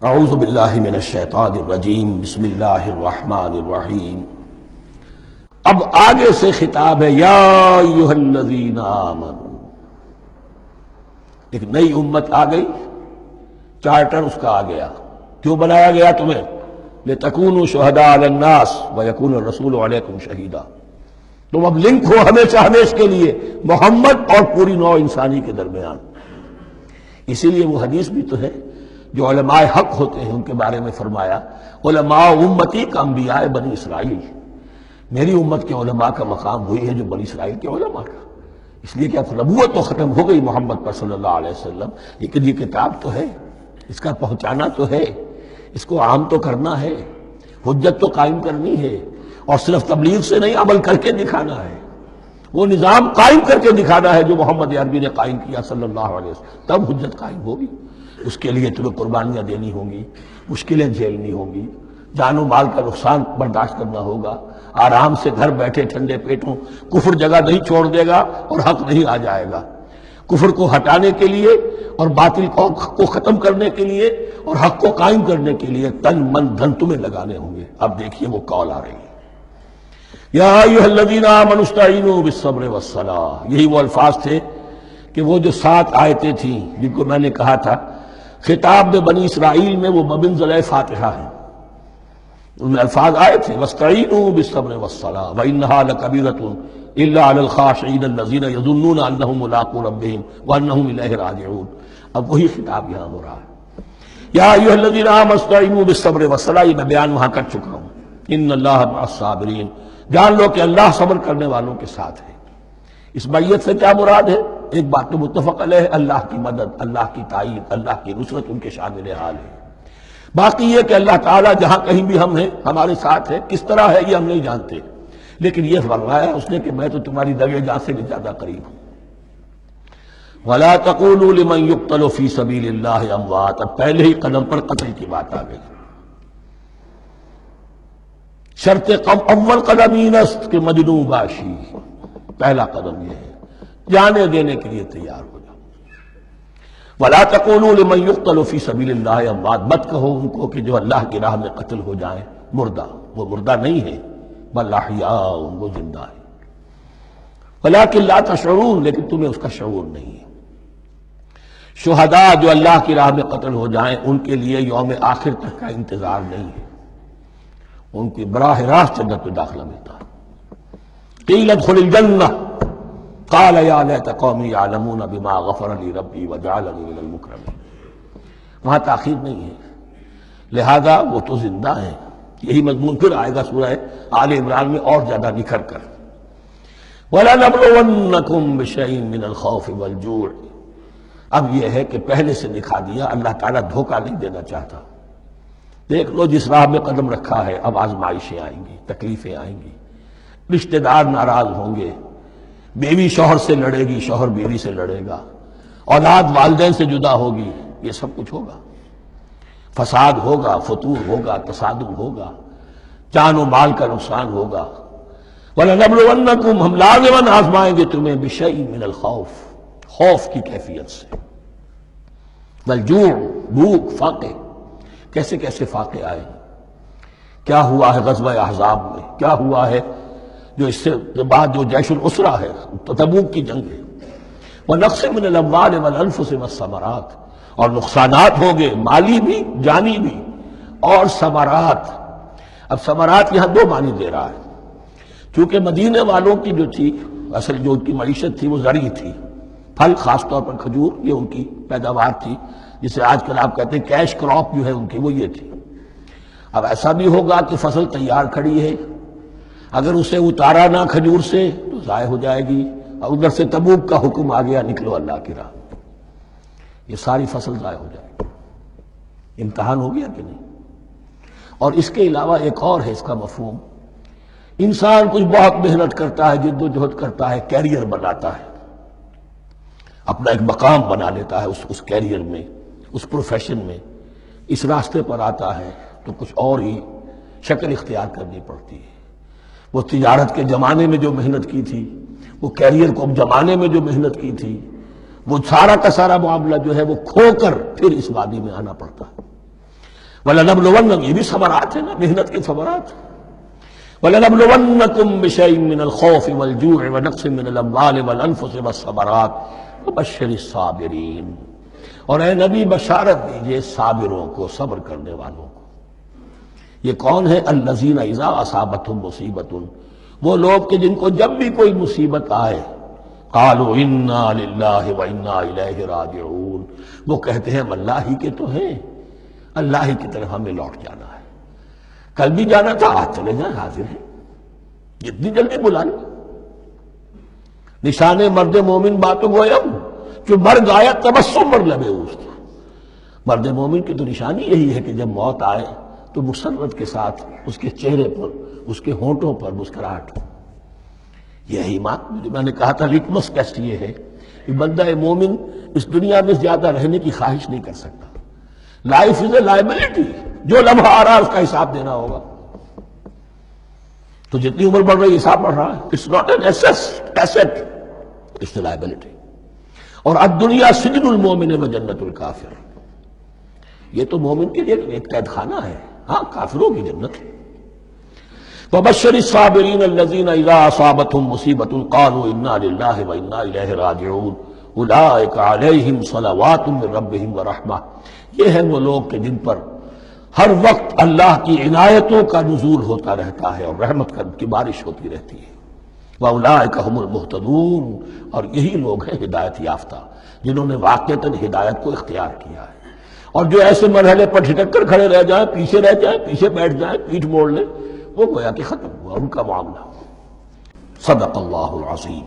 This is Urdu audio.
اعوذ باللہ من الشیطان الرجیم، بسم اللہ الرحمن الرحیم۔ اب آگے سے خطاب ہے، یا ایھا الذین آمنوا۔ ایک نئی امت آ گئی، چارٹر اس کا آ گیا۔ کیوں بنایا گیا تمہیں؟ لتکونوا شہداء علی الناس ویکون الرسول علیکم شہیدا۔ تم اب لنک ہو ہمیشہ ہمیشہ کے لیے محمد اور پوری نوع انسانی کے درمیان۔ اسی لیے وہ حدیث بھی تو ہے جو علماء حق ہوتے ہیں ان کے بارے میں فرمایا، علماء امتی کا انبیاء بنی اسرائیل۔ میری امت کے علماء کا مقام وہی ہے جو بنی اسرائیل کے علماء کا۔ اس لیے کہ اب نبوت تو ختم ہو گئی محمد پر صلی اللہ علیہ وسلم، لیکن یہ کتاب تو ہے، اس کا پہنچانا تو ہے، اس کو عام تو کرنا ہے، حجت تو قائم کرنی ہے، اور صرف تبلیغ سے نہیں، عمل کر کے دکھانا ہے۔ وہ نظام قائم کر کے دکھانا ہے جو محمد عربی نے قائم کیا صلی اللہ علیہ وسلم، تب حجت قائم ہوگی۔ اس کے لیے تمہیں قربانیاں دینی ہوں گی، مشکلیں جھیلنی ہوں گی، جان و مال کا نقصان برداشت کرنا ہوگا، آرام سے گھر بیٹھے ٹھنڈے پیٹوں کفر جگہ نہیں چھوڑ دے گا اور حق نہیں آ جائے گا۔ کفر کو ہٹانے کے لیے اور باطل کو ختم کرنے کے لیے اور حق کو قائم کرنے کے لیے تن من دھن تمہیں لگانے ہوں گے۔ اب دیکھیے وہ کال آ رہی ہے، یا ایھا الذین آمنوا استعینوا بالصبر والصلاۃ۔ یہی وہ الفاظ تھے کہ وہ جو 7 آیتیں تھیں جن کو میں نے کہا تھا خطاب میں بنی اسرائیل میں وہ بمنزلہ فاتحہ ہیں، ان میں الفاظ آئے تھے واستعینوا بالصبر والصلاۃ وانھا لکبیرۃ الا علی الخاشعین الذین یظنون انہم ملاقو ربہم وانہم الیہ راجعون۔ اب وہی خطاب یہاں ہو رہا ہے، یا ایھا الذین آمنوا استعینوا بالصبر والصلاۃ۔ یہ میں بیان وہاں کر چکا ہوں، ان اللہ مع الصابرین۔ جان لو کہ اللہ صبر کرنے والوں کے ساتھ ہے۔ اس بیعت سے کیا مراد ہے؟ ایک بات تو متفق علیہ ہے، اللہ کی مدد، اللہ کی تائید، اللہ کی نصرت ان کے شامل حال ہے۔ باقی یہ کہ اللہ تعالیٰ جہاں کہیں بھی ہم ہیں ہمارے ساتھ ہے، کس طرح ہے یہ ہم نہیں جانتے، لیکن یہ فرمایا اس نے کہ میں تو تمہاری دوے جان سے بھی زیادہ قریب ہوں۔ وَلَا تَقُولُوا لِمَنْ يُقْتَلُ فِي سَبِيلِ اللَّهِ أَمْوَاتٌ۔ اب پہلے ہی قدم پر قتل کی بات آ گئی۔ شرط اول قدم این است کہ مجنوں باشی، پہلا قدم یہ ہے جانے دینے کے لیے تیار ہو جاؤ۔ وَلَا تَقُولُوا لِمَنْ يُقْتَلُ فِي سَبِيلِ اللَّهِ أَمْوَاتٌ۔ مت کہو ان کو کہ جو اللہ کی راہ میں قتل ہو جائیں مردہ، وہ مردہ نہیں ہے، بل احیاء، وہ زندہ ہے، وَلَٰكِن لَا تَشْعُرُونَ، لیکن تمہیں اس کا شعور نہیں ہے۔ شہداء جو اللہ کی راہ میں قتل ہو جائیں ان کے لیے یوم آخر تک کا انتظار نہیں ہے، ان کی براہ راست جنت میں داخلہ ملتا ہے۔ قیل ادخل الجنہ قال یا لیت قومی یعلمون بما غفر لی ربی وجعلنی من المکرمین۔ وہاں تاخیر نہیں ہے، لہذا وہ تو زندہ ہیں۔ یہی مضمون پھر آئے گا سورہ آل عمران میں اور زیادہ نکھر کر۔ وَلَنَبْلُوَنَّكُمْ بِشَيْءٍ مِّنَ الْخَوْفِ وَالْجُوعِ۔ اب یہ ہے کہ پہلے سے دکھا دیا، اللہ تعالیٰ دھوکہ نہیں دینا چاہتا۔ دیکھ لو جس راہ میں قدم رکھا ہے، اب آزمائشیں آئیں گی، تکلیفیں آئیں گی، رشتہ دار ناراض ہوں گے، بیوی شوہر سے لڑے گی، شوہر بیوی سے لڑے گا، اولاد والدین سے جدا ہوگی، یہ سب کچھ ہوگا، فساد ہوگا، فتور ہوگا، تصادم ہوگا، جان و مال کا نقصان ہوگا۔ وَلَنَبْلُوَنَّكُمْ، ہم لازماً آزمائیں گے تمہیں، بِشَيْءٍ مِّنَ الْخَوْفِ، خوف کی کیفیت سے، وَالْجُوعِ، بھوک، فاقے۔ کیسے کیسے فاقے آئے، کیا ہوا ہے غزوہ احزاب میں، کیا ہوا ہے جو اس سے بعد جو جیش العسرہ ہے، تبوک کی جنگ ہے۔ وَنَقْصٍ مِّنَ الْأَمْوَالِ وَالْأَنفُسِ وَالثَّمَرَاتِ، اور نقصانات ہوں گے، مالی بھی جانی بھی، اور ثمرات۔ اب ثمرات یہاں 2 معنی دے رہا ہے، چونکہ مدینے والوں کی جو تھی اصل جو ان کی معیشت تھی وہ زرعی تھی، پھل، خاص طور پر کھجور، یہ ان کی پیداوار تھی، جسے آج کل آپ کہتے ہیں کیش کراپ جو ہے ان کی، وہ یہ تھی۔ اب ایسا بھی ہوگا کہ فصل تیار کھڑی ہے، اگر اسے اتارا نہ کھجور سے تو ضائع ہو جائے گی، اور ادھر سے تبوک کا حکم آ گیا نکلو اللہ کی راہ، یہ ساری فصل ضائع ہو جائے گی۔ امتحان ہو گیا کہ نہیں؟ اور اس کے علاوہ ایک اور ہے اس کا مفہوم، انسان کچھ بہت محنت کرتا ہے، جد و جہد کرتا ہے، کیریئر بناتا ہے، اپنا ایک مقام بنا لیتا ہے اس کیریئر میں، اس پروفیشن میں، اس راستے پر آتا ہے تو کچھ اور ہی شکل اختیار کرنی پڑتی ہے۔ وہ تجارت کے زمانے میں جو محنت کی تھی، وہ کیریئر کو جمانے میں جو محنت کی تھی، وہ سارا کا سارا معاملہ جو ہے وہ کھو کر پھر اس وادی میں آنا پڑتا ہے۔ وَلَنَبْلُوَنَّكُمْ، یہ بھی صبرات ہیں نا، محنت کے صبرات. وَلَنَبْلُوَنَّكُمْ بِشَيْءٍ مِّنَ الْخَوْفِ وَالْجُوعِ وَنَقْصٍ مِّنَ الْأَمْوَالِ وَالْأَنفُسِ وَالثَّمَرَاتِ وَبَشِّرِ الصَّابِرِينَ. اور اے نبی بشارت دیجئے صابروں کو، صبر کرنے والوں کو. یہ کون ہے؟ الذین اذا اصابتہم مصیبۃ، وہ لوگ کہ جن کو جب بھی کوئی مصیبت آئے قالوا انا للہ وانا الیہ راجعون، وہ کہتے ہیں ہم اللہ ہی کے تو ہیں، اللہ ہی کی طرف ہمیں لوٹ جانا ہے. کل بھی جانا تھا، آج چلے جائیں، حاضر ہیں. جتنی جلدی بلا لیں. نشان مرد مومن باتوں گویم جو مرگ آیا تبسم مر لبے اوست. مرد مومن کی تو نشانی یہی ہے کہ جب موت آئے تو مسرت کے ساتھ اس کے چہرے پر، اس کے ہونٹوں پر مسکراہٹ. یہی میں نے کہا تھا لٹمس ٹیسٹ یہ ہے کہ بندہ مومن اس دنیا میں زیادہ رہنے کی خواہش نہیں کر سکتا. لائف از اے لائبلٹی، جو لمحہ آ رہا ہے اس کا حساب دینا ہوگا. تو جتنی عمر بڑھ رہی حساب بڑھ رہا ہے. It's not an asset, it's a liability. اور الدنیا سجن المومن و جنت الکافر، یہ تو مومن کے لیے ایک قید خانہ ہے، ہاں کافروں کی جنت ہے. وَبَشِّرِ الصَّابِرِينَ الَّذِينَ إِذَا أَصَابَتْهُمْ مُصِيبَةٌ قَالُوا إِنَّا لِلَّهِ وَإِنَّا إِلَيْهِ رَاجِعُونَ أُولَٰئِكَ عَلَيْهِمْ صَلَوَاتٌ مِّن رَّبِّهِمْ وَرَحْمَةٌ. یہ ہیں وہ لوگ کہ جن پر ہر وقت اللہ کی عنایتوں کا نزول ہوتا رہتا ہے اور رحمت کی بارش ہوتی رہتی ہے. وَأُولَٰئِكَ هُمُ الْمُهْتَدُونَ، اور یہی لوگ ہیں ہدایت یافتہ جنہوں نے واقعتاً ہدایت کو اختیار کیا ہے. اور جو ایسے مرحلے پر ٹھٹک کر کھڑے رہ جائیں، پیچھے رہ جائیں، پیچھے بیٹھ جائیں، پیٹھ موڑ لیں، وہ گویا کہ ختم ہوا ان کا معاملہ. صدق اللہ العظیم.